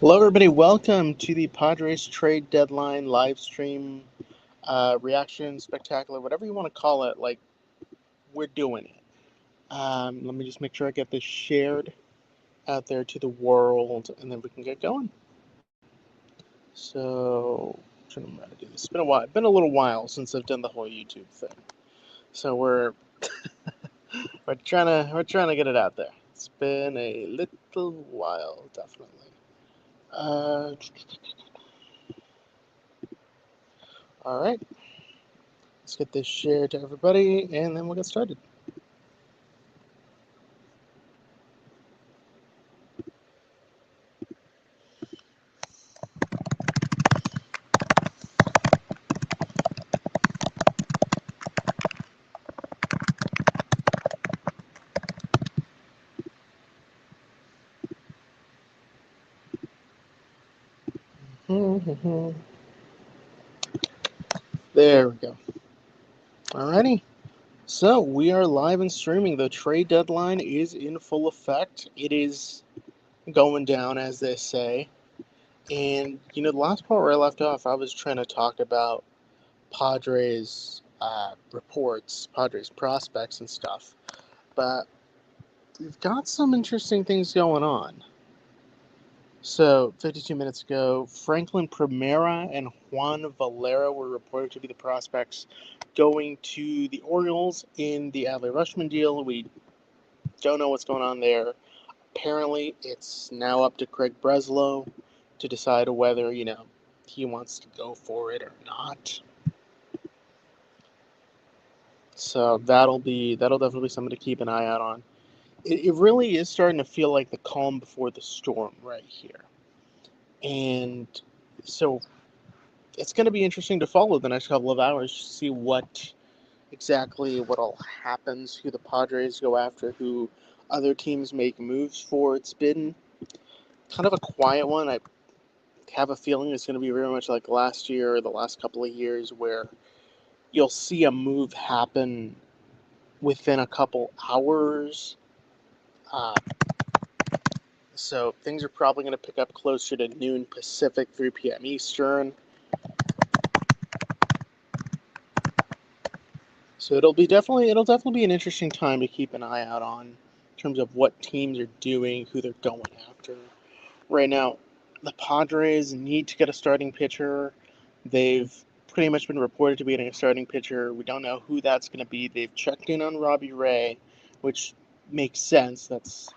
Hello, everybody. Welcome to the Padres trade deadline live stream, reaction spectacular, whatever you want to call it. Like, we're doing it. Let me just make sure I get this shared out there to the world, and then we can get going. So, I'm trying to remember how to do this. It's been a while. It's been a little while since I've done the whole YouTube thing. So we're trying to get it out there. It's been a little while, definitely. Uh, all right. Let's get this shared to everybody, and then we'll get started. There we go. Alrighty. So we are live and streaming. The trade deadline is in full effect. It is going down, as they say. And the last part where I left off, I was trying to talk about Padres reports, Padres prospects and stuff. But we've got some interesting things going on. So, 52 minutes ago, Franklin Primera and Juan Valera were reported to be the prospects going to the Orioles in the Adley Rutschman deal. We don't know what's going on there. Apparently, it's now up to Craig Breslow to decide whether, he wants to go for it or not. So that'll definitely be something to keep an eye out on. It really is starting to feel like the calm before the storm right here. And so it's going to be interesting to follow the next couple of hours to see what all happens, who the Padres go after, who other teams make moves for. It's been kind of a quiet one. I have a feeling it's going to be very much like last year or the last couple of years where you'll see a move happen within a couple hours. Uh, so things are probably going to pick up closer to noon Pacific, 3 p.m. Eastern. So it'll definitely be an interesting time to keep an eye out on in terms of what teams are doing, who they're going after. Right now, the Padres need to get a starting pitcher. They've pretty much been reported to be getting a starting pitcher. We don't know who that's going to be. They've checked in on Robbie Ray, which makes sense. That's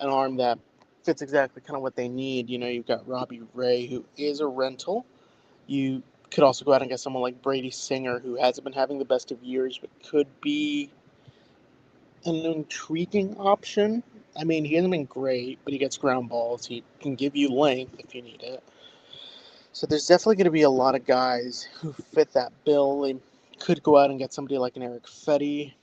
an arm that fits exactly kind of what they need. You've got Robbie Ray, who is a rental. You could also go out and get someone like Brady Singer, who hasn't been having the best of years, but could be an intriguing option. I mean, he hasn't been great, but he gets ground balls. He can give you length if you need it. So there's definitely going to be a lot of guys who fit that bill. They could go out and get somebody like an Eric Fetty.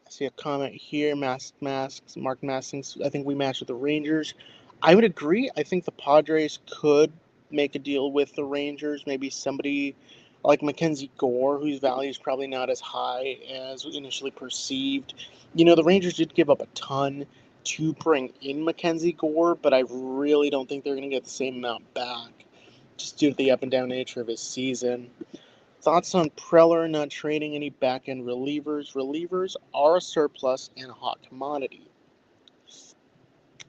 I see a comment here, Mark Mastings. I think we match with the Rangers. I would agree. I think the Padres could make a deal with the Rangers. Maybe somebody like Mackenzie Gore, whose value is probably not as high as initially perceived. The Rangers did give up a ton to bring in Mackenzie Gore, but I really don't think they're going to get the same amount back, just due to the up and down nature of his season. Thoughts on Preller not trading any back-end relievers? Relievers are a surplus and a hot commodity.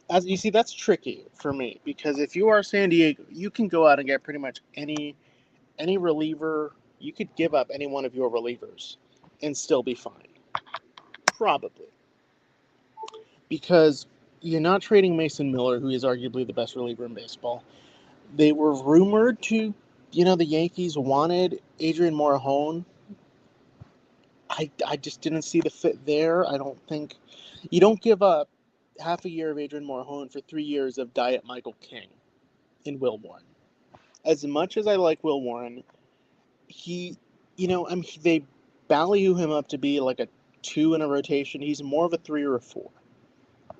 As you see, that's tricky for me because if you are San Diego, you can go out and get pretty much any reliever. You could give up any one of your relievers and still be fine. Probably. Because you're not trading Mason Miller, who is arguably the best reliever in baseball. They were rumored to, the Yankees wanted Adrian Morejon. I just didn't see the fit there. I don't think you don't give up half a year of Adrian Morejon for 3 years of Diet Michael King in Will Warren. As much as I like Will Warren, he, they value him up to be like a 2 in a rotation. He's more of a 3 or a 4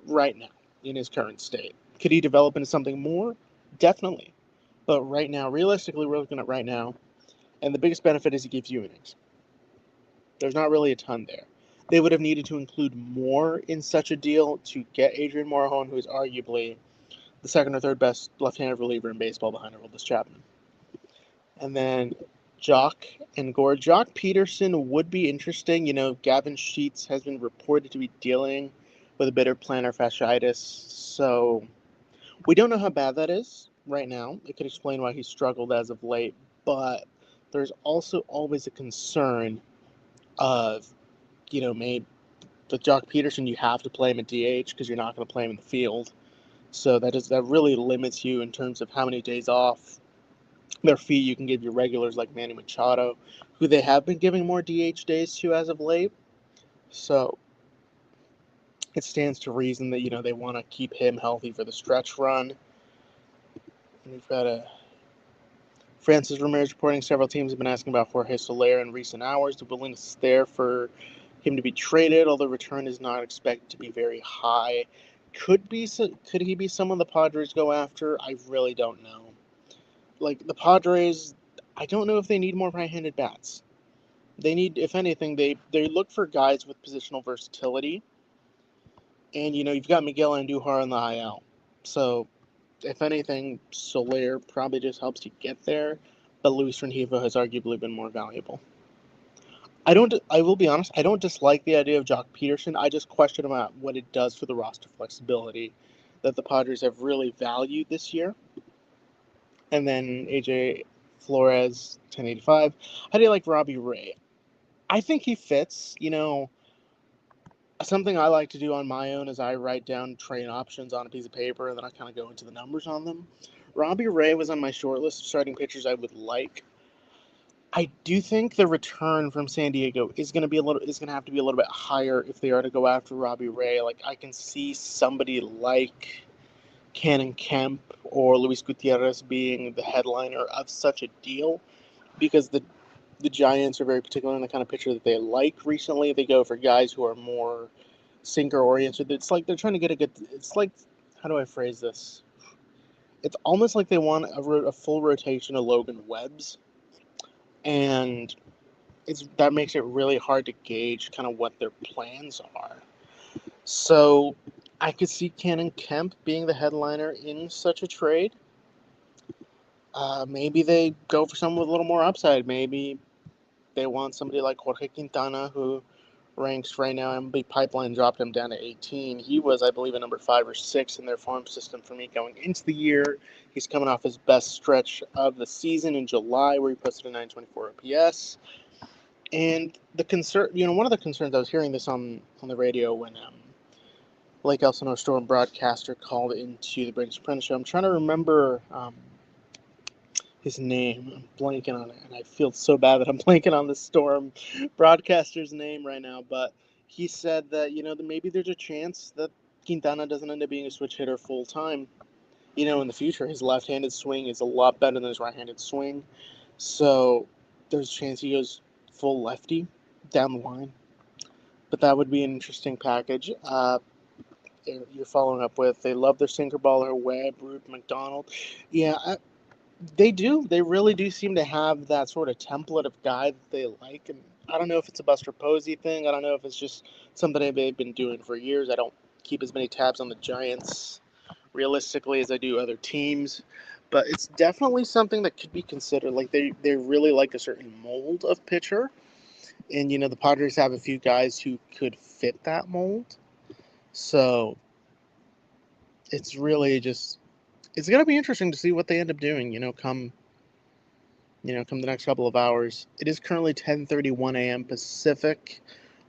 right now in his current state. Could he develop into something more? Definitely. But right now, realistically, we're looking at right now, and the biggest benefit is he gives you innings. There's not really a ton there. They would have needed to include more in such a deal to get Adrian Morejon, who is arguably the second or third best left-handed reliever in baseball behind Aroldis Chapman. And then Jock and Gore. Jock Peterson would be interesting. Gavin Sheets has been reported to be dealing with a bit of plantar fasciitis, so we don't know how bad that is right now. It could explain why he's struggled as of late, but there's also always a concern of, maybe with Jock Peterson, you have to play him at DH because you're not going to play him in the field. So that really limits you in terms of how many days off their fee you can give your regulars like Manny Machado, who they have been giving more DH days to as of late. So it stands to reason that, they want to keep him healthy for the stretch run. And we've got Francis Ramirez reporting several teams have been asking about Jorge Soler in recent hours. The willingness is there for him to be traded, although return is not expected to be very high. Could he be someone the Padres go after? I really don't know. Like, the Padres, I don't know if they need more right-handed bats. They need, if anything, they look for guys with positional versatility. And, you've got Miguel Andujar on the IL. So, if anything, Soler probably just helps you get there. But Luis Rengifo has arguably been more valuable. I will be honest, I don't dislike the idea of Jock Peterson. I just question about what it does for the roster flexibility that the Padres have really valued this year. And then AJ Flores, 1085. How do you like Robbie Ray? I think he fits. Something I like to do on my own is I write down trade options on a piece of paper, and then I kind of go into the numbers on them. Robbie Ray was on my short list of starting pitchers I would like. I do think the return from San Diego is going to have to be a little bit higher if they are to go after Robbie Ray. Like, I can see somebody like Cannon Kemp or Luis Gutierrez being the headliner of such a deal, because the Giants are very particular in the kind of pitcher that they like. Recently, they go for guys who are more sinker oriented. It's like they're trying to get a good. It's like, how do I phrase this? It's almost like they want a full rotation of Logan Webbs, and that makes it really hard to gauge kind of what their plans are. So I could see Cannon Kemp being the headliner in such a trade. Maybe they go for someone with a little more upside. Maybe they want somebody like Jorge Quintana, who ranks right now. MLB Pipeline dropped him down to 18. He was, I believe, a number 5 or 6 in their farm system for me going into the year. He's coming off his best stretch of the season in July, where he posted a 924 OPS. And the concern, one of the concerns, I was hearing this on the radio when Lake Elsinore Storm broadcaster called into the Brady Soprano show. I'm trying to remember his name. I'm blanking on it, and I feel so bad that I'm blanking on the Storm broadcaster's name right now. But he said that that maybe there's a chance that Quintana doesn't end up being a switch hitter full time. In the future, his left-handed swing is a lot better than his right-handed swing, so there's a chance he goes full lefty down the line. But that would be an interesting package. You're following up with, they love their sinker baller, Webb, Root, McDonald. Yeah, they do. They really do seem to have that sort of template of guy that they like. And I don't know if it's a Buster Posey thing. I don't know if it's just something they've been doing for years. I don't keep as many tabs on the Giants realistically as I do other teams. But it's definitely something that could be considered. Like, they really like a certain mold of pitcher. And, the Padres have a few guys who could fit that mold. So it's really just, it's going to be interesting to see what they end up doing, come the next couple of hours. It is currently 10:31 a.m. Pacific,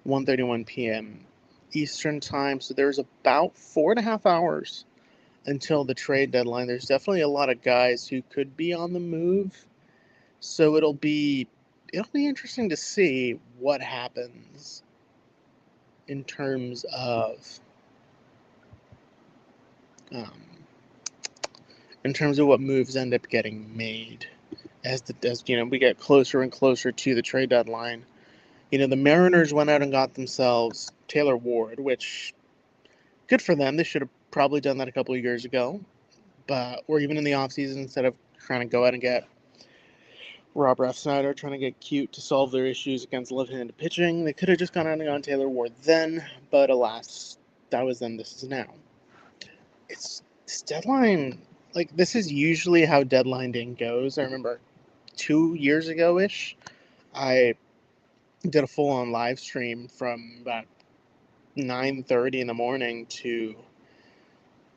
1:31 p.m. Eastern time. So there's about 4.5 hours until the trade deadline. There's definitely a lot of guys who could be on the move. So it'll be interesting to see what happens in terms of what moves end up getting made as we get closer and closer to the trade deadline. The Mariners went out and got themselves Taylor Ward, which, good for them. They should have probably done that a couple of years ago, or even in the offseason, instead of trying to go out and get Rob Refsnyder, trying to get cute to solve their issues against left-handed pitching. They could have just gone out and gone Taylor Ward then, but alas, that was then, this is now. It's this deadline, like, this is usually how deadline day goes. I remember 2 years ago-ish, I did a full-on live stream from about 9:30 in the morning to,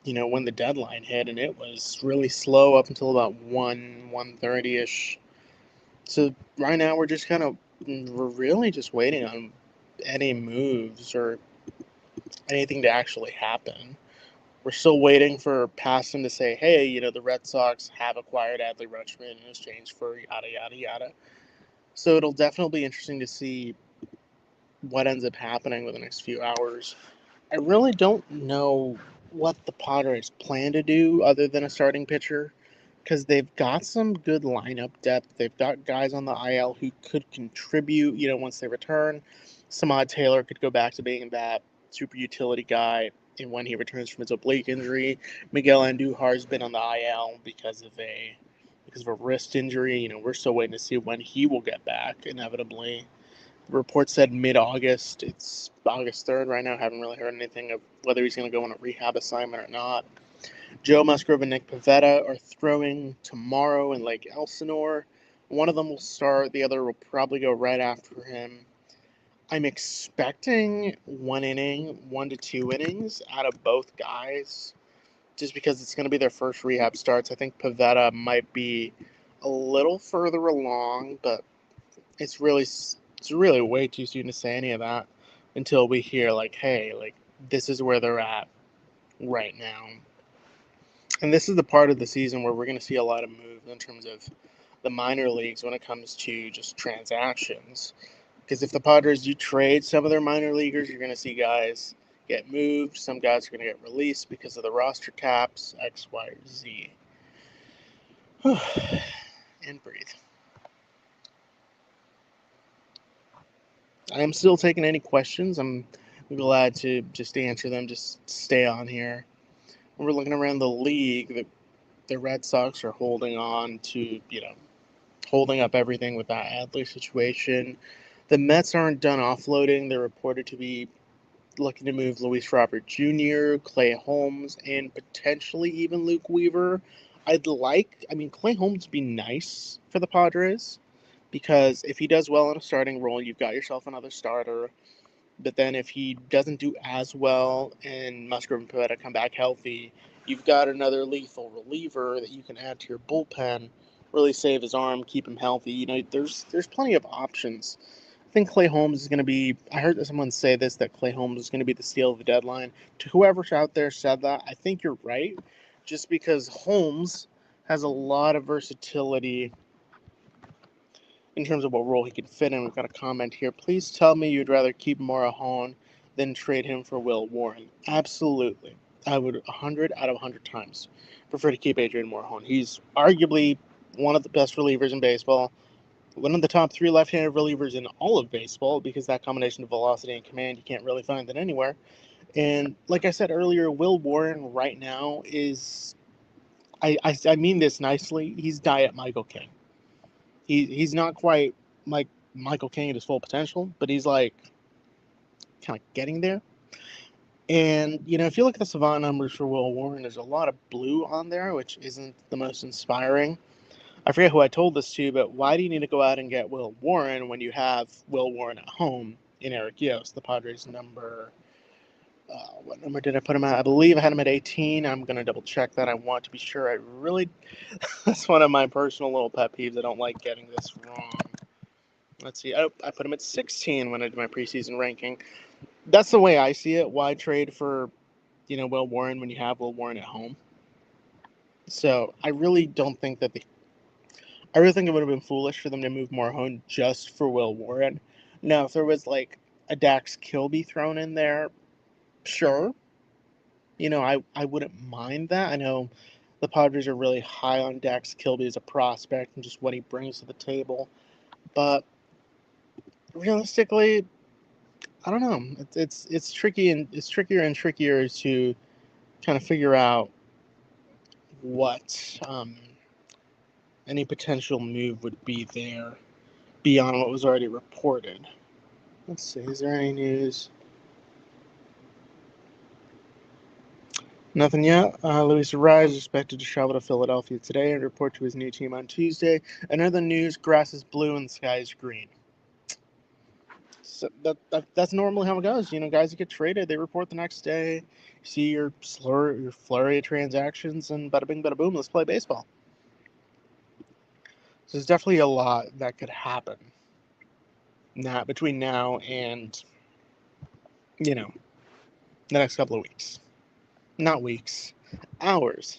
when the deadline hit, and it was really slow up until about 1:30-ish. So right now we're really just waiting on any moves or anything to actually happen. We're still waiting for Passon to say, hey, the Red Sox have acquired Adley Rutschman in exchange for yada, yada, yada. So it'll definitely be interesting to see what ends up happening with the next few hours. I really don't know what the Padres plan to do other than a starting pitcher, because they've got some good lineup depth. They've got guys on the IL who could contribute, once they return. Samad Taylor could go back to being that super utility guy and when he returns from his oblique injury. Miguel Andujar's been on the IL because of a wrist injury. We're still waiting to see when he will get back, inevitably. The report said mid-August. It's August 3rd right now. Haven't really heard anything of whether he's going to go on a rehab assignment or not. Joe Musgrove and Nick Pivetta are throwing tomorrow in Lake Elsinore. One of them will start. The other will probably go right after him. I'm expecting 1 to 2 innings out of both guys, just because it's going to be their first rehab starts. I think Pivetta might be a little further along, but it's really way too soon to say any of that until we hear, like, hey, like, this is where they're at right now. And this is the part of the season where we're going to see a lot of moves in terms of the minor leagues when it comes to just transactions. Because if the Padres do trade some of their minor leaguers, you're going to see guys get moved. Some guys are going to get released because of the roster caps, X, Y, or Z. And breathe. I am still taking any questions. I'm glad to just answer them. Just stay on here. When we're looking around the league, the Red Sox are holding on to, holding up everything with that Adler situation. The Mets aren't done offloading. They're reported to be looking to move Luis Robert Jr., Clay Holmes, and potentially even Luke Weaver. Clay Holmes would be nice for the Padres, because if he does well in a starting role, you've got yourself another starter. But then if he doesn't do as well and Musgrove and Pivetta come back healthy, you've got another lethal reliever that you can add to your bullpen, really save his arm, keep him healthy. There's plenty of options. I think Clay Holmes is going to be, I heard someone say this, that Clay Holmes is going to be the steal of the deadline. To whoever's out there said that, I think you're right, just because Holmes has a lot of versatility in terms of what role he could fit in. We've got a comment here. Please tell me you'd rather keep Morejon than trade him for Will Warren. Absolutely. I would 100 out of 100 times prefer to keep Adrian Morejon. He's arguably one of the best relievers in baseball, one of the top 3 left-handed relievers in all of baseball, because that combination of velocity and command, you can't really find that anywhere. And like I said earlier, Will Warren right now is, I mean this nicely, he's Diet Michael King. He's not quite like Michael King at his full potential, but he's like kind of getting there. And, if you look at the savant numbers for Will Warren, there's a lot of blue on there, which isn't the most inspiring. I forget who I told this to, but why do you need to go out and get Will Warren when you have Will Warren at home in Eric Yost, the Padres number? What number did I put him at? I believe I had him at 18. I'm going to double check that. I want to be sure. That's one of my personal little pet peeves. I don't like getting this wrong. Let's see. I put him at 16 when I did my preseason ranking. That's the way I see it. Why trade for, Will Warren when you have Will Warren at home? So I really don't think that I really think it would have been foolish for them to move Morejon just for Will Warren. Now, if there was like a Dax Kilby thrown in there, sure. I wouldn't mind that. I know the Padres are really high on Dax Kilby as a prospect and just what he brings to the table. But realistically, I don't know. It's tricky, and it's trickier and trickier to kind of figure out what any potential move would be there beyond what was already reported. Let's see. Is there any news? Nothing yet. Luis Arraez is expected to travel to Philadelphia today and report to his new team on Tuesday. And other news, grass is blue and the sky is green. So that's normally how it goes. Guys that get traded, they report the next day. You see your flurry of transactions, and bada bing, bada boom, let's play baseball. So there's definitely a lot that could happen between now and, the next couple of weeks. Not weeks, hours.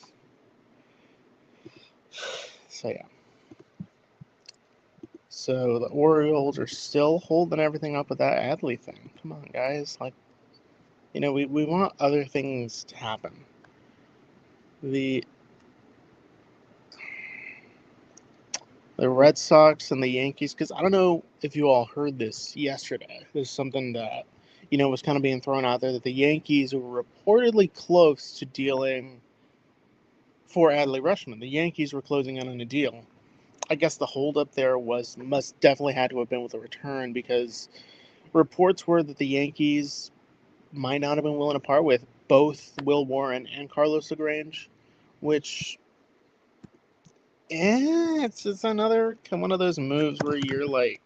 So, yeah. So the Orioles are still holding everything up with that Adley thing. Come on, guys. We want other things to happen. The Red Sox and the Yankees, because I don't know if you all heard this yesterday. There's something that, was kind of being thrown out there that the Yankees were reportedly close to dealing for Adley Rutschman. The Yankees were closing in on a deal. I guess the holdup there must definitely had to have been with a return, because reports were that the Yankees might not have been willing to part with both Will Warren and Carlos LaGrange, which, it's just another one of those moves where you're like,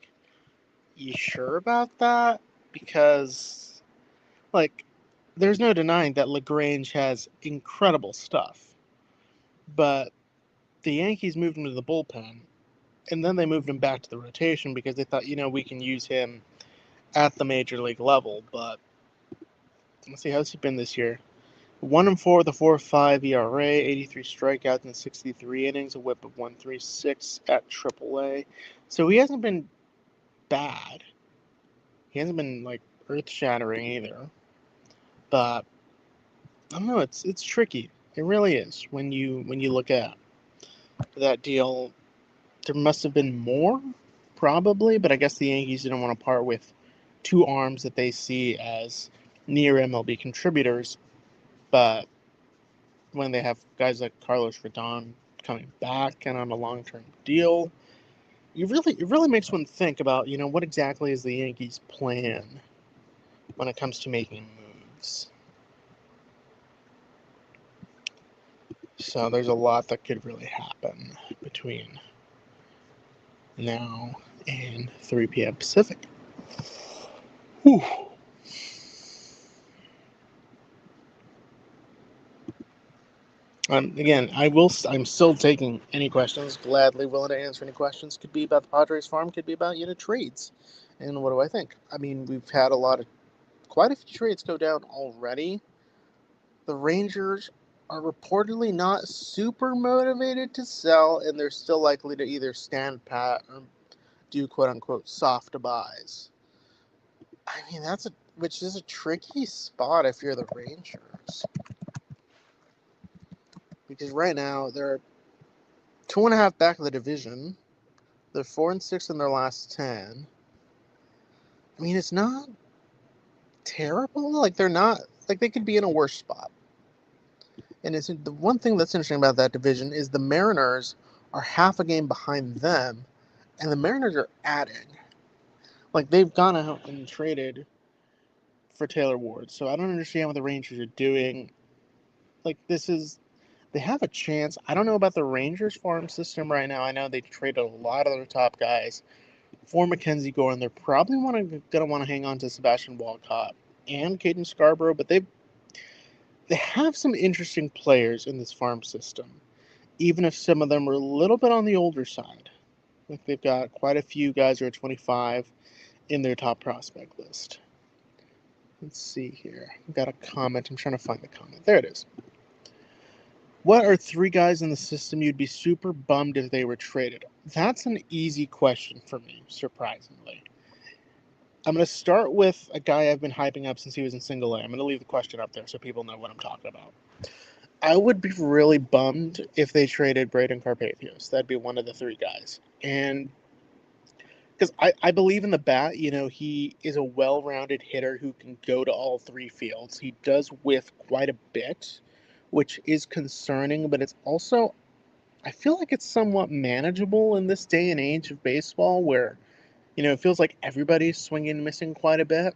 you sure about that? Because, there's no denying that LaGrange has incredible stuff, but the Yankees moved him to the bullpen, and then they moved him back to the rotation because they thought, we can use him at the major league level. But let's see, how's he been this year? 1-4 with a 4.5 ERA, 83 strikeouts in 63 innings, a WHIP of 1.36 at AAA. So he hasn't been bad. He hasn't been earth-shattering either. But I don't know. It's tricky. It really is. When you look at that deal, there must have been more, probably. But I guess the Yankees didn't want to part with two arms that they see as near MLB contributors. But when they have guys like Carlos Rodon coming back and on a long-term deal, it really makes one think about, what exactly is the Yankees' plan when it comes to making moves. So there's a lot that could really happen between now and 3 p.m. Pacific. Whew. Again, I'm still taking any questions. Gladly willing to answer any questions. Could be about the Padres farm. Could be about trades. And what do I think? I mean, we've had quite a few trades go down already. The Rangers are reportedly not super motivated to sell, and they're still likely to either stand pat or do quote-unquote soft buys. I mean, which is a tricky spot if you're the Rangers. Because right now, they're 2.5 back of the division. They're 4-6 in their last 10. I mean, it's not terrible. They're not, they could be in a worse spot. And the one thing that's interesting about that division is the Mariners are half a game behind them, and the Mariners are adding. They've gone out and traded for Taylor Ward, so I don't understand what the Rangers are doing. They have a chance. I don't know about the Rangers farm system right now. I know they traded a lot of their top guys for Mackenzie Gore, and they're probably going to want to hang on to Sebastian Walcott and Caden Scarborough, but they have some interesting players in this farm system, even if some of them are a little bit on the older side. They've got quite a few guys who are 25 in their top prospect list. Let's see here. I've got a comment. I'm trying to find the comment. There it is. What are 3 guys in the system you'd be super bummed if they were traded? That's an easy question for me, surprisingly. I'm going to start with a guy I've been hyping up since he was in single A. I'm going to leave the question up there so people know what I'm talking about. I would be really bummed if they traded Braden Carpathios. That'd be one of the 3 guys. And because I believe in the bat, he is a well-rounded hitter who can go to all 3 fields. He does whiff quite a bit, which is concerning, but it's also, I feel like it's somewhat manageable in this day and age of baseball where, it feels like everybody's swinging and missing quite a bit.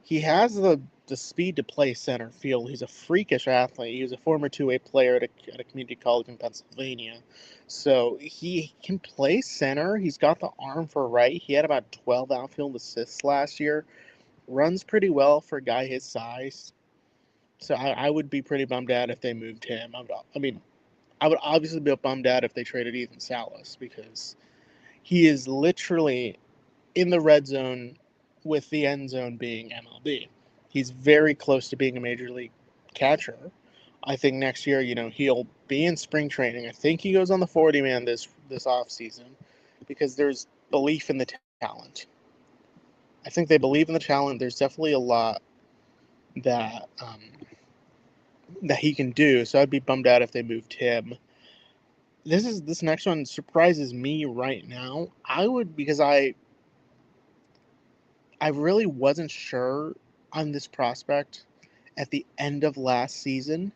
He has the speed to play center field. He's a freakish athlete. He was a former two-way player at a community college in Pennsylvania. So he can play center. He's got the arm for right. He had about 12 outfield assists last year. Runs pretty well for a guy his size. So I would be pretty bummed out if they moved him. I would obviously be bummed out if they traded Ethan Salas because he is literally in the red zone with the end zone being MLB. He's very close to being a major league catcher. I think next year, he'll be in spring training. I think he goes on the 40 man this off season because there's belief in the talent. I think they believe in the talent. There's definitely a lot that that he can do. So I'd be bummed out if they moved him. This next one surprises me right now. I would because I really wasn't sure on this prospect at the end of last season.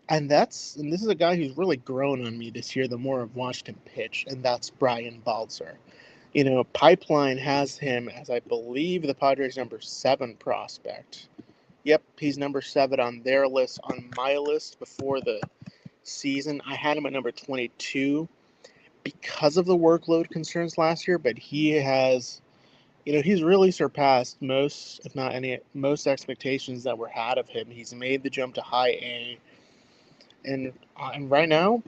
And this is a guy who's really grown on me this year the more I've watched him pitch, and that's Brian Balzer. Pipeline has him as, I believe, the Padres' number 7 prospect. Yep, he's number 7 on their list. On my list before the season, I had him at number 22 because of the workload concerns last year, but he has, he's really surpassed most, if not most expectations that were had of him. He's made the jump to high A, and right now,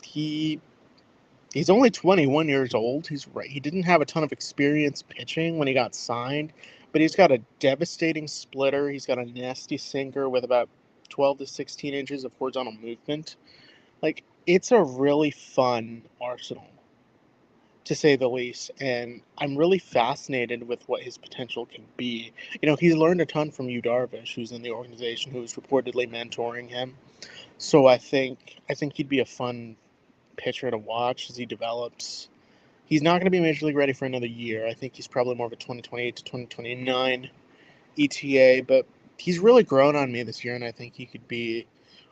he's only 21 years old. He's right. He didn't have a ton of experience pitching when he got signed, but he's got a devastating splitter. He's got a nasty sinker with about 12 to 16 inches of horizontal movement. Like, it's a really fun arsenal, to say the least, and I'm really fascinated with what his potential can be. He's learned a ton from Yu Darvish, who's in the organization, who's reportedly mentoring him. So I think he'd be a fun pitcher to watch as he develops. He's not going to be major league ready for another year. I think he's probably more of a 2028 to 2029 ETA, but he's really grown on me this year, and I think he could be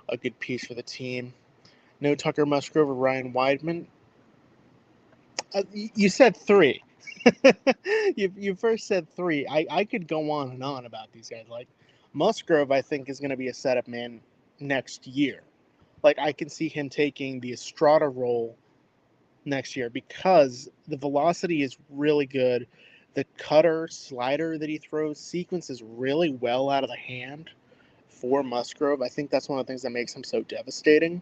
a good piece for the team. No Tucker Musgrove or Ryan Weidman. You said 3. You first said 3. I could go on and on about these guys. Like, Musgrove, I think, is going to be a setup man next year. Like, I can see him taking the Estrada role next year because the velocity is really good. The cutter, slider that he throws sequences really well out of the hand for Musgrove. I think that's one of the things that makes him so devastating.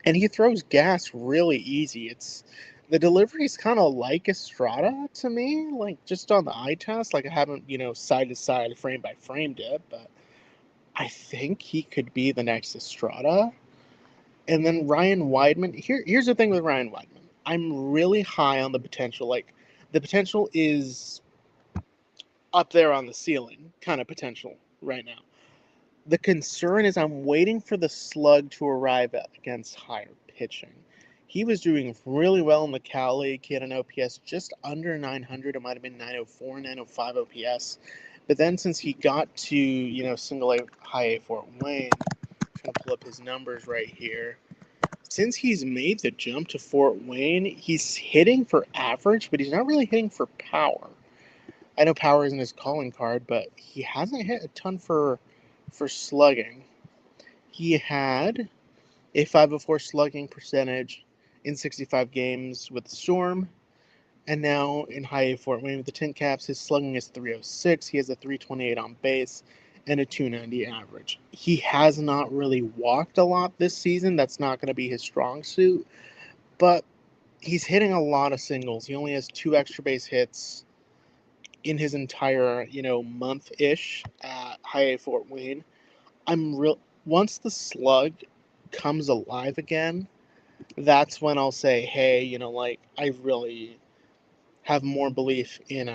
And he throws gas really easy. The delivery is kind of like Estrada to me, like just on the eye test. Like, I haven't, side to side, frame by frame it, but I think he could be the next Estrada. And then Ryan Weidman. Here's the thing with Ryan Weidman. I'm really high on the potential. Like, the potential is up there on the ceiling kind of potential right now. The concern is I'm waiting for the slug to arrive against higher pitching. He was doing really well in the Cal League. He had an OPS just under 900. It might have been 904, 905 OPS. But then since he got to, single A, high A Fort Wayne, I'm trying to pull up his numbers right here. Since he's made the jump to Fort Wayne, he's hitting for average, but he's not really hitting for power. I know power isn't his calling card, but he hasn't hit a ton for slugging. He had a 504 slugging percentage in 65 games with the Storm, and now in high A Fort Wayne with the Tin Caps, his slugging is 306. He has a 328 on base and a 290 average. He has not really walked a lot this season. That's not going to be his strong suit, but he's hitting a lot of singles. He only has 2 extra base hits in his entire, month-ish at high A Fort Wayne. Once the slug comes alive again, that's when I'll say, hey, I really have more belief in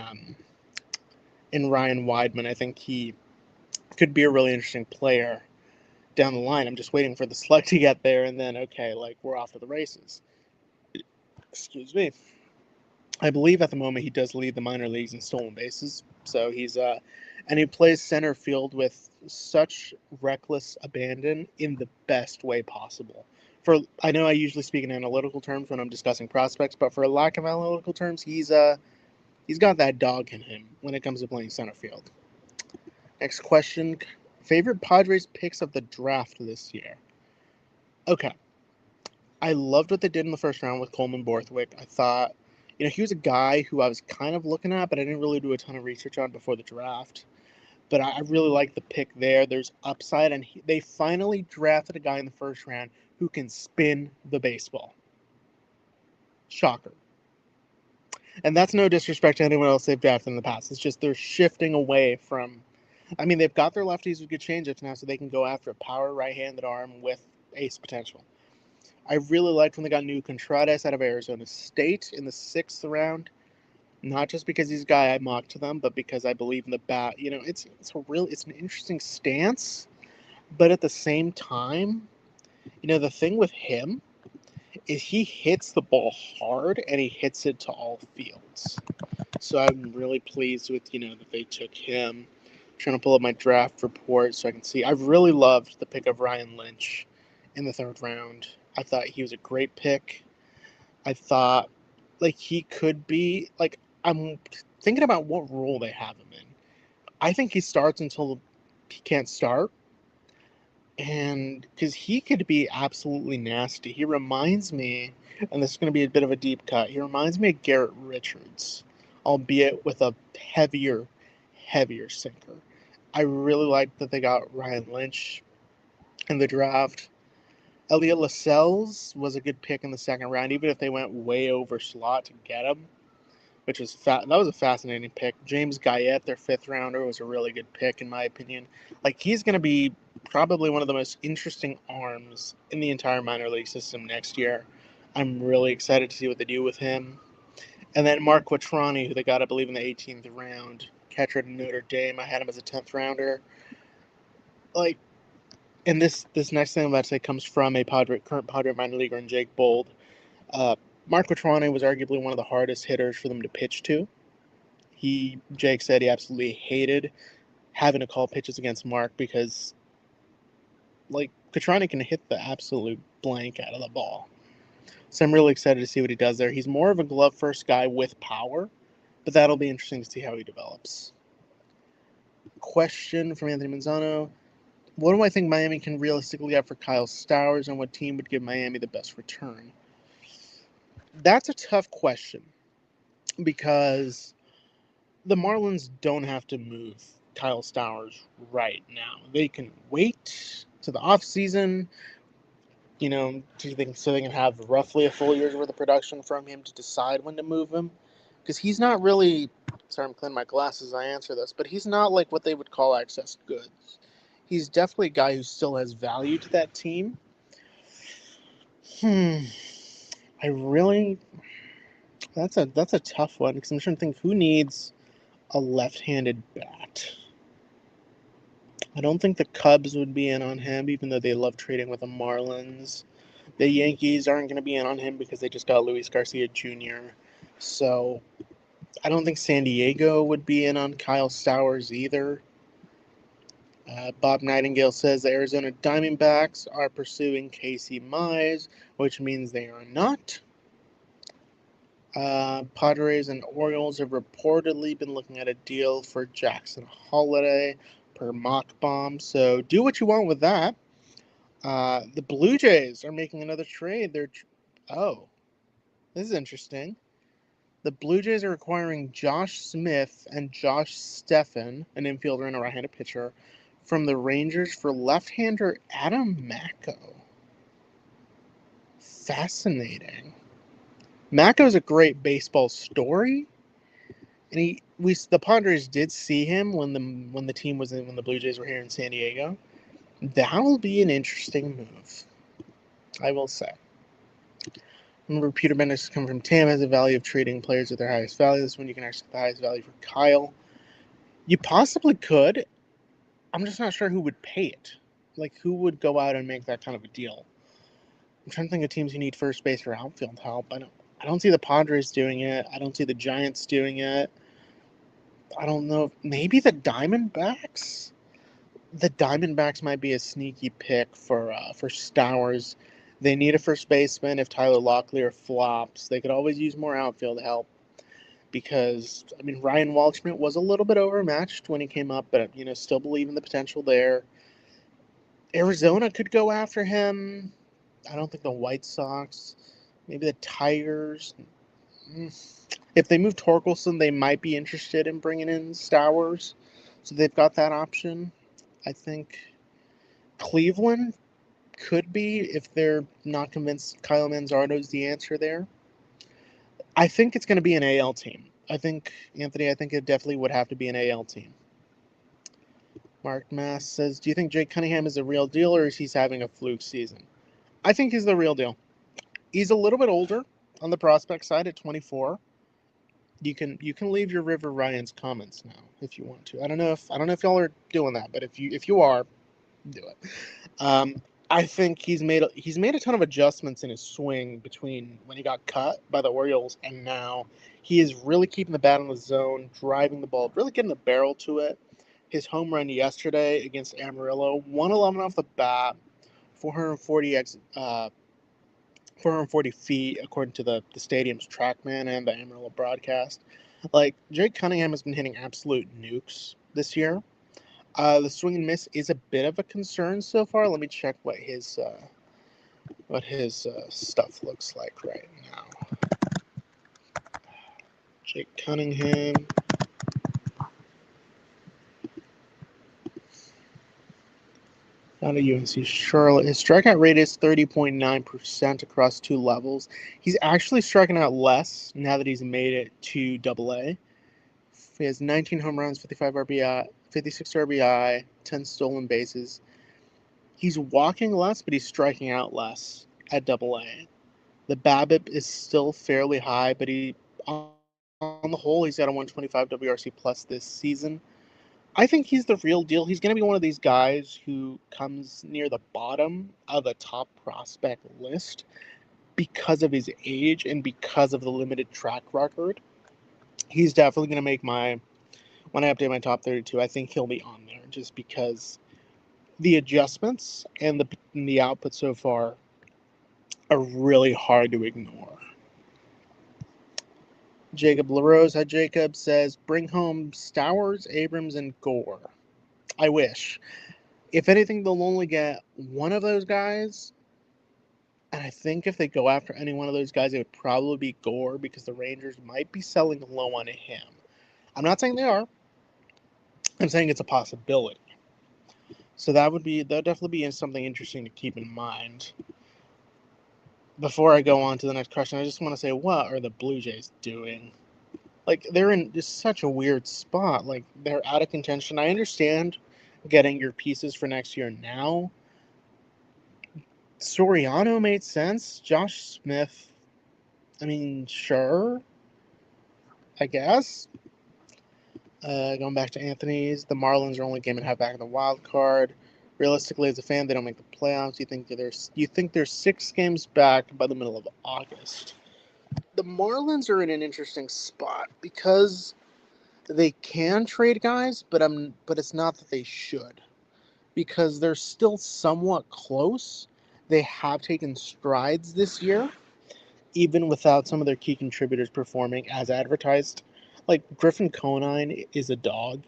Ryan Weidman. I think he could be a really interesting player down the line. I'm just waiting for the slug to get there, and then, okay, we're off to the races. Excuse me. I believe at the moment he does lead the minor leagues in stolen bases. So and he plays center field with such reckless abandon in the best way possible. I know I usually speak in analytical terms when I'm discussing prospects, but for lack of analytical terms, he's He's got that dog in him when it comes to playing center field. Next question. Favorite Padres picks of the draft this year? Okay. I loved what they did in the first round with Coleman Borthwick. I thought, he was a guy who I was kind of looking at, but I didn't really do a ton of research on before the draft. But I really like the pick there. There's upside, and they finally drafted a guy in the first round who can spin the baseball. Shocker. And that's no disrespect to anyone else they've drafted in the past. It's just they're shifting away from. I mean, they've got their lefties with good changeups now, so they can go after a power right-handed arm with ace potential. I really liked when they got New Contreras out of Arizona State in the 6th round. Not just because he's a guy I mocked to them, but because I believe in the bat. It's an interesting stance, but at the same time, the thing with him is he hits the ball hard and he hits it to all fields. So I'm really pleased with that they took him. I'm trying to pull up my draft report so I can see. I really loved the pick of Ryan Lynch in the 3rd round. I thought he was a great pick. I thought he could be I'm thinking about what role they have him in. I think he starts until he can't start. And because he could be absolutely nasty. He reminds me, and this is going to be a bit of a deep cut, he reminds me of Garrett Richards, albeit with a heavier sinker. I really like that they got Ryan Lynch in the draft. Elliot Lascelles was a good pick in the 2nd round, even if they went way over slot to get him, which was that was a fascinating pick. James Guyette, their 5th rounder, was a really good pick in my opinion. He's going to be probably one of the most interesting arms in the entire minor league system next year. I'm really excited to see what they do with him. And then Mark Quattroni, who they got, I believe, in the 18th round, catcher at Notre Dame. I had him as a 10th rounder. And this next thing I'm about to say comes from a current Padre minor leaguer in Jake Bold. Mark Quattroni was arguably one of the hardest hitters for them to pitch to. Jake said he absolutely hated having to call pitches against Mark because, Quattroni can hit the absolute blank out of the ball. So I'm really excited to see what he does there. He's more of a glove-first guy with power, but that'll be interesting to see how he develops. Question from Anthony Manzano. What do I think Miami can realistically have for Kyle Stowers, and what team would give Miami the best return? That's a tough question because the Marlins don't have to move Kyle Stowers right now. They can wait to the offseason, so they can have roughly a full year's worth of production from him to decide when to move him. Because he's not really, sorry, I'm cleaning my glasses as I answer this, but he's not like what they would call excess goods. He's definitely a guy who still has value to that team. That's a tough one because I'm trying to think who needs a left-handed bat. I don't think the Cubs would be in on him, even though they love trading with the Marlins. The Yankees aren't going to be in on him because they just got Luis Garcia Jr. So I don't think San Diego would be in on Kyle Stowers either. Bob Nightingale says the Arizona Diamondbacks are pursuing Casey Mize, which means they are not. Padres and Orioles have reportedly been looking at a deal for Jackson Holliday per mock bomb. So do what you want with that. The Blue Jays are making another trade. This is interesting. The Blue Jays are acquiring Josh Smith and Josh Steffen, an infielder and a right-handed pitcher, from the Rangers for left-hander Adam Macko. Fascinating. Macko's a great baseball story, and the Padres did see him when the Blue Jays were here in San Diego. That'll be an interesting move, I will say. Remember, Peter Bendix coming from Tam has a value of trading players at their highest value. This one you can actually get the highest value for Kyle. You possibly could. I'm just not sure who would pay it. Who would go out and make that kind of a deal? I'm trying to think of teams who need first base or outfield help. I don't see the Padres doing it. I don't see the Giants doing it. I don't know. Maybe the Diamondbacks? The Diamondbacks might be a sneaky pick for Stowers. They need a first baseman if Tyler Locklear flops. They could always use more outfield help. because, I mean, Ryan Waldschmidt was a little bit overmatched when he came up, but, still believe in the potential there. Arizona could go after him. I don't think the White Sox, maybe the Tigers. If they move Torkelson, they might be interested in bringing in Stowers. So they've got that option. I think Cleveland could be, if they're not convinced Kyle Manzardo is the answer there. I think it's going to be an AL team. I think it definitely would have to be an AL team. Mark Mass says, do you think Jake Cunningham is a real deal, or is he having a fluke season? I think he's the real deal. He's a little bit older on the prospect side at 24. You can leave your River Ryan's comments now if you want to. I don't know if y'all are doing that, but if you are, do it. I think he's made a ton of adjustments in his swing between when he got cut by the Orioles and now. He is really keeping the bat on the zone, driving the ball, really getting the barrel to it. His home run yesterday against Amarillo, 111 off the bat, 440 feet, according to the stadium's TrackMan and the Amarillo broadcast. Like, Jake Cunningham has been hitting absolute nukes this year. The swing and miss is a bit of a concern so far. Let me check what his stuff looks like right now. Jake Cunningham. Out of UNC Charlotte. His strikeout rate is 30.9% across 2 levels. He's actually striking out less now that he's made it to AA. He has 19 home runs, 55 RBI, 56 RBI, 10 stolen bases. He's walking less, but he's striking out less at AA. The BABIP is still fairly high, but on the whole, he's got a 125 WRC plus this season. I think he's the real deal. He's going to be one of these guys who comes near the bottom of the top prospect list because of his age and because of the limited track record. He's definitely going to make when I update my top 32, I think he'll be on there just because the adjustments and the output so far are really hard to ignore. Jacob LaRose, hi Jacob, says, bring home Stowers, Abrams, and Gore. I wish. If anything, they'll only get one of those guys. And I think if they go after any one of those guys, it would probably be Gore because the Rangers might be selling low on him. I'm not saying they are. I'm saying it's a possibility. So that'll definitely be something interesting to keep in mind. Before I go on to the next question, I just want to say, what are the Blue Jays doing? Like, they're in just such a weird spot. Like, they're out of contention. I understand getting your pieces for next year now. Soriano made sense. Josh Smith, I mean, sure, I guess. Going back to Anthony's, the Marlins are only a game and a half back in the wild card. Realistically, as a fan, they don't make the playoffs. You think they're 6 games back by the middle of August. The Marlins are in an interesting spot because they can trade guys, but it's not that they should, because they're still somewhat close. They have taken strides this year, even without some of their key contributors performing as advertised. Like, Griffin Conine is a dog.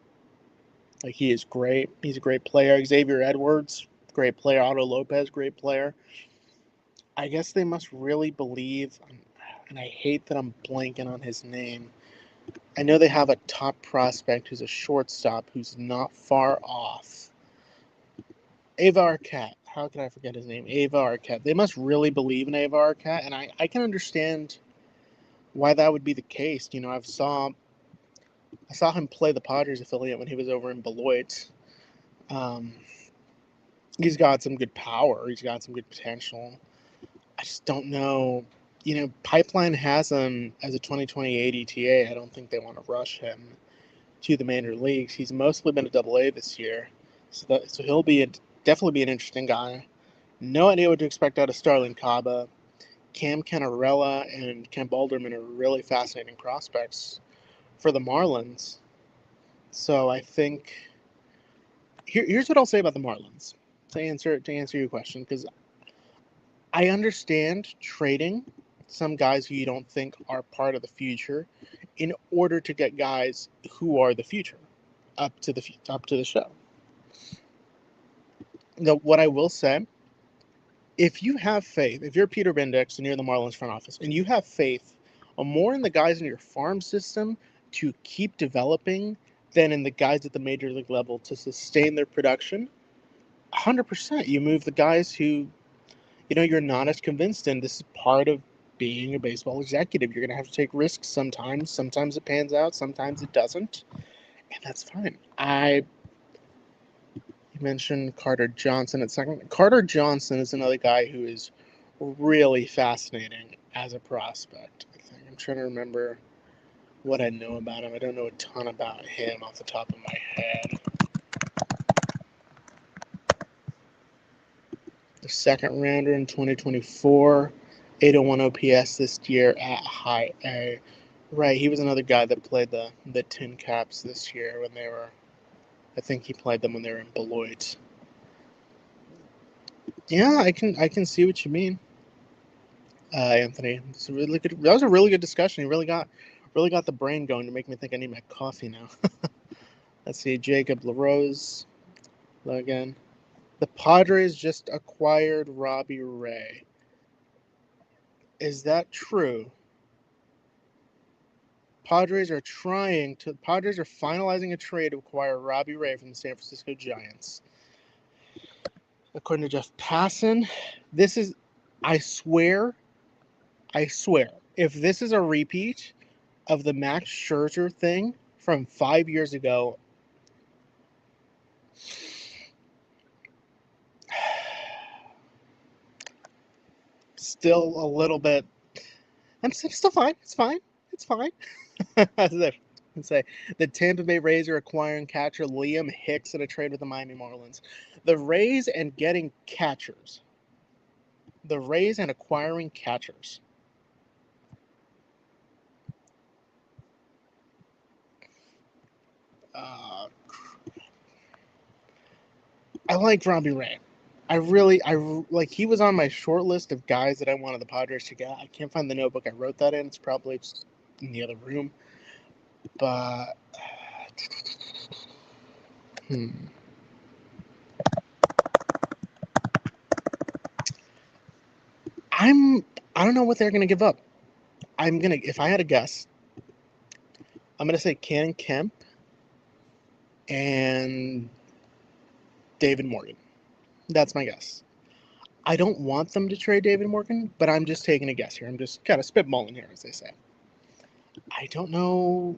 Like, he is great. He's a great player. Xavier Edwards, great player. Otto Lopez, great player. I guess they must really believe, and I hate that I'm blanking on his name. I know they have a top prospect who's a shortstop who's not far off. Ava Arquette. How could I forget his name? Ava Arquette. They must really believe in Ava Arquette, and I can understand why that would be the case. I saw him play the Padres affiliate when he was over in Beloit. He's got some good power. He's got some good potential. I just don't know. Pipeline has him as a 2028 ETA. I don't think they want to rush him to the major leagues. He's mostly been a AA this year, so he'll definitely be an interesting guy. No idea what to expect out of Starlin Caba. Cam Cannarella and Kemp Alderman are really fascinating prospects for the Marlins. So I think here's what I'll say about the Marlins to answer your question, because I understand trading some guys who you don't think are part of the future in order to get guys who are the future up to the show. Now, what I will say, if you have faith, if you're Peter Bendix and you're the Marlins front office, and you have faith more in the guys in your farm system to keep developing than in the guys at the major league level to sustain their production, 100%. You move the guys who, you're not as convinced in. This is part of being a baseball executive. You're going to have to take risks sometimes. Sometimes it pans out, sometimes it doesn't, and that's fine. You mentioned Carter Johnson at second. Carter Johnson is another guy who is really fascinating as a prospect, I think. I'm trying to remember what I know about him. I don't know a ton about him off the top of my head. The second rounder in 2024, 801 OPS this year at high A. Right, he was another guy that played the Tin Caps this year when they were, I think he played them when they were in Beloit. Yeah, I can see what you mean, Anthony. It's a really good. That was a really good discussion. You really got the brain going to make me think I need my coffee now. Let's see, Jacob LaRose again. The Padres just acquired Robbie Ray. Is that true? Padres are finalizing a trade to acquire Robbie Ray from the San Francisco Giants. According to Jeff Passan, this is, I swear, if this is a repeat of the Max Scherzer thing from 5 years ago, still a little bit, I'm still fine. It's fine. As if say the Tampa Bay Rays are acquiring catcher Liam Hicks in a trade with the Miami Marlins. The Rays and getting catchers. The Rays and acquiring catchers. I like Robbie Ray. I like, he was on my short list of guys that I wanted the Padres to get. I can't find the notebook I wrote that in. It's probably just in the other room. But I don't know what they're gonna give up. If I had a guess, I'm gonna say Cannon Kemp and David Morgan. That's my guess. I don't want them to trade David Morgan, but I'm just taking a guess here. I'm just kind of spitballing here, as they say. I don't know.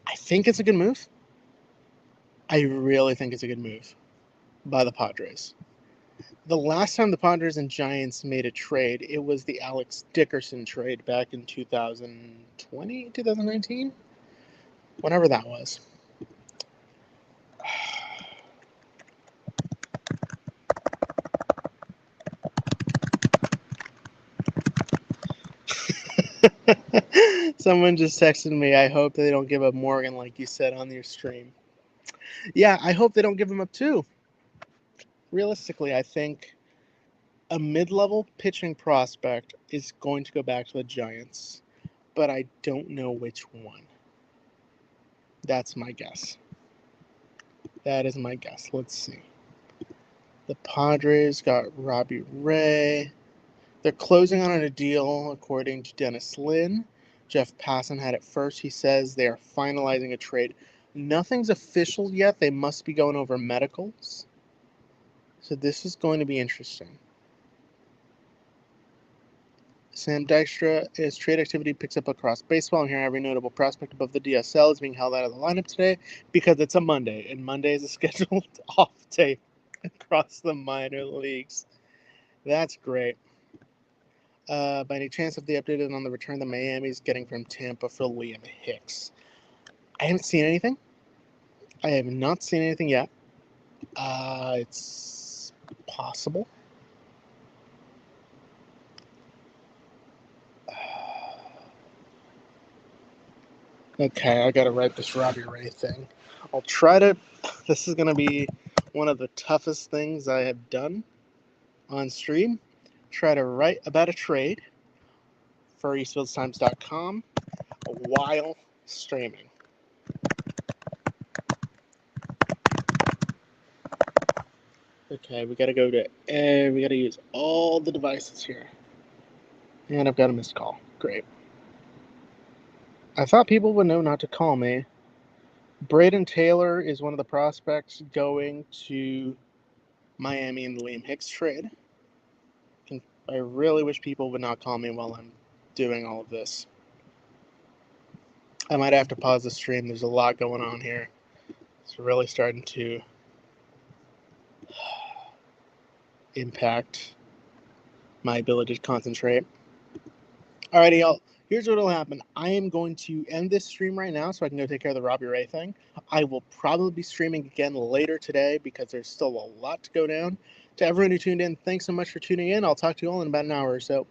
I think it's a good move. I really think it's a good move by the Padres. The last time the Padres and Giants made a trade, it was the Alex Dickerson trade back in 2020, 2019? Whenever that was. Someone just texted me, I hope they don't give up Morgan like you said on your stream. Yeah, I hope they don't give him up too. Realistically, I think a mid-level pitching prospect is going to go back to the Giants, but I don't know which one. That's my guess. That is my guess. Let's see. The Padres got Robbie Ray. They're closing on a deal, according to Dennis Lin. Jeff Passan had it first. He says they are finalizing a trade. Nothing's official yet. They must be going over medicals. So this is going to be interesting. Sam Dykstra, as trade activity picks up across baseball, and here every notable prospect above the DSL is being held out of the lineup today because it's a Monday, and Monday is a scheduled off day across the minor leagues. That's great. By any chance, have they updated on the return that Miami's getting from Tampa for Liam Hicks? I haven't seen anything. I have not seen anything yet. It's possible. Okay, I gotta write this Robbie Ray thing. I'll try to. This is gonna be one of the toughest things I have done on stream. Try to write about a trade for EastfieldTimes.com. while streaming. Okay, we gotta go to, we gotta use all the devices here. And I've got a missed call. Great. I thought people would know not to call me. Braden Taylor is one of the prospects going to Miami in the Liam Hicks trade. I really wish people would not call me while I'm doing all of this. I might have to pause the stream. There's a lot going on here. It's really starting to impact my ability to concentrate. Alrighty, y'all. Here's what'll happen. I am going to end this stream right now so I can go take care of the Robbie Ray thing. I will probably be streaming again later today because there's still a lot to go down. To everyone who tuned in, thanks so much for tuning in. I'll talk to you all in about an hour or so.